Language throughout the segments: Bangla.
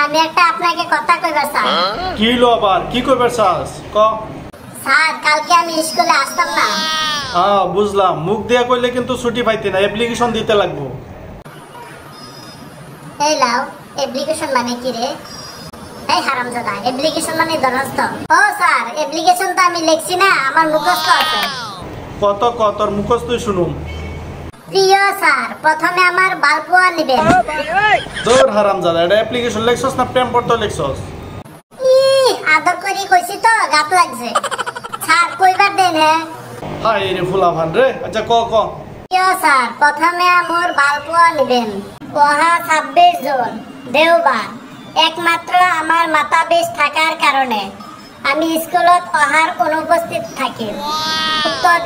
আমি একটা আপনাকে কথা কইবার চাই। কি হলো আবার, কি কইবার চাস ক? স্যার কালকে আমি স্কুলে আসতাম না। হ্যাঁ বুঝলাম, মুখ দিয়া কইলে কিন্তু ছুটি পাইতে না, অ্যাপ্লিকেশন দিতে লাগবো। এই লাও, অ্যাপ্লিকেশন মানে কি রে? এই হারামজাদা, অ্যাপ্লিকেশন মানে দরখাস্ত। ও স্যার, অ্যাপ্লিকেশন তো আমি লিখছি না, আমার মুখস্থ আছে। কত তোর মুখস্থই শুনুম। প্রিয় স্যার, প্রথমে আমার বালপুয়া নেবেন। তোর হারামজাদা, এটা অ্যাপ্লিকেশন লেখছস না প্রেম পত্র লেখছস? আদর করি কইছি তো, গাত লাগছে। স্যার কইবার দেন। হ্যাঁ হাই রে ফুলাভান রে। আচ্ছা ক প্রিয় স্যার, প্রথমে আমার বালপুয়া নেবেন। ওহা 26 জন দেওবার। একমাত্র আমার মাথা বেশ থাকার কারণে আমি স্কুলত অহার অনুপস্থিত থাকি।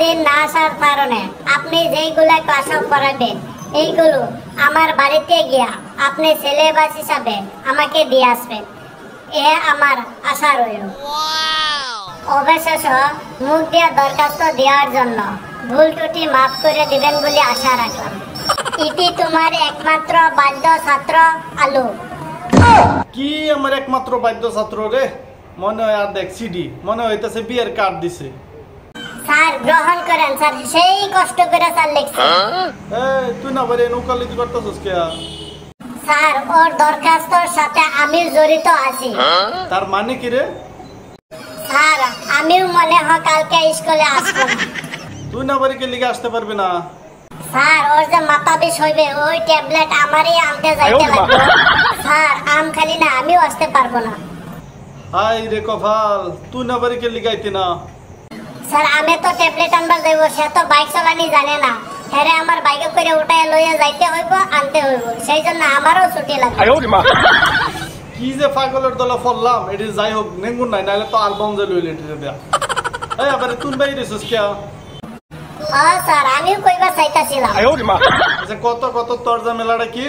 দিন না আসার কারণে আপনি যেইগুলা ক্লাস করাবেন এইগুলো আমার বাড়িতে গিয়া আপনি সিলেবাস হিসাবে আমাকে দিয়ে আসবেন, এ আমার আশা রইল। অবশেষ মুখ দিয়ে দরখাস্ত দেওয়ার জন্য ভুল ত্রুটি মাফ করে দিবেন বলে আশা রাখলাম। ইতি তোমার একমাত্র বাধ্য ছাত্র আলু। কি আমার একমাত্র বাধ্য ছাত্র রে? মনে হয় আর দেখ সিডি, মনে হইতেছে বিয়ের কার্ড দিছে। স্যার গ্রহণ করেন স্যার, সেই কষ্ট করে স্যার লিখছে। তুই না বারে নৌকালিতি করতেছস কে? স্যার ওর দরখাস্তর সাথে আমিও জড়িত আছি। তার মানে কি রে? স্যার আমিও মনে হয় কালকে স্কুলে আসবো না। তুই না বারে কে লিগে আসতে পারবি না? স্যার ওর যে মাথা বিষ হইবে ওই ট্যাবলেট আমারই আনতে যাইতে লাগবে। স্যার আম খালি না, আমিও আসতে পারবো না। হাই রে কপাল, তুই না বারে কে লিগাইতি না? স্যার আমি তো ট্যাবলেট আনবার যাইব, সে তো বাইক চালানি জানে না। হ্যাঁ আমার বাইকে করে উঠায় লইয়া যাইতে হইব, আনতে হইব, সেই জন্য আমারও ছুটি লাগবে। কি যে পাগলের দলে ফললাম, এটি যাই হোক নেঙ্গুন নাই, নাহলে তো অ্যালবাম যে লইলে এটি দেয়া। এই আবার তুই বাইরে রেছিস কে? স্যার আমিও কইবার চাইতাছিলাম। আচ্ছা কত তোর ঝামেলাটা কি?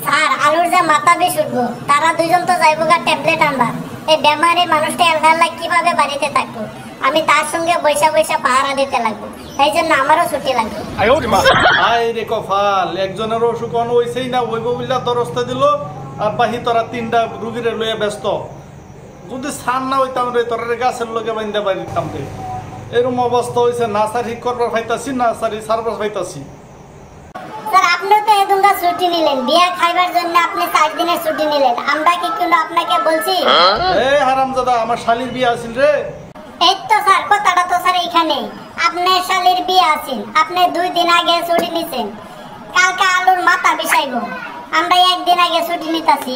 স্যার আলুর যে মাথা বেশ উঠবো, তারা দুইজন তো যাইবো গা ট্যাবলেট আনবার। এই বেমারি মানুষটা আল্লাহ কিভাবে বাড়িতে থাকবো, আমি তার সঙ্গে বৈশা পাহারা দিতে লাগবো, এই জন্য আমারও ছুটি লাগবে। হাই রে কপাল, একজনের অসুখ অন হইছেই না, ওইব বললা দরস্তা দিল, আর বাহি তোরা 3টা রুগীরে লইয়া ব্যস্ত। যদি সান না হইতাম রে, তোরা গাছের লগে বাইন্দা পারিতাম রে। এরকম অবস্থা হয়েছে, না স্যার ঠিক করবার পাইতাছি, না স্যার সার্ভাস পাইতাছি। স্যার আপনি তো এদুঙ্গা ছুটি নিলেন, বিয়া খাইবার জন্য আপনি 4 দিনের ছুটি নিলেন, আমরা কি কোনো আপনাকে বলছি? এই হারামজাদা, আমার শালির বিয়ে আছিল রে। এই তো স্যার কথাটা তো স্যার এখানে, আপনার শালির বিয়ে আছে, আপনি 2 দিন আগে ছুটি নিছেন, কালকে আলুর মাথা বিষাইব, আমরা 1 দিন আগে ছুটি নিতাছি।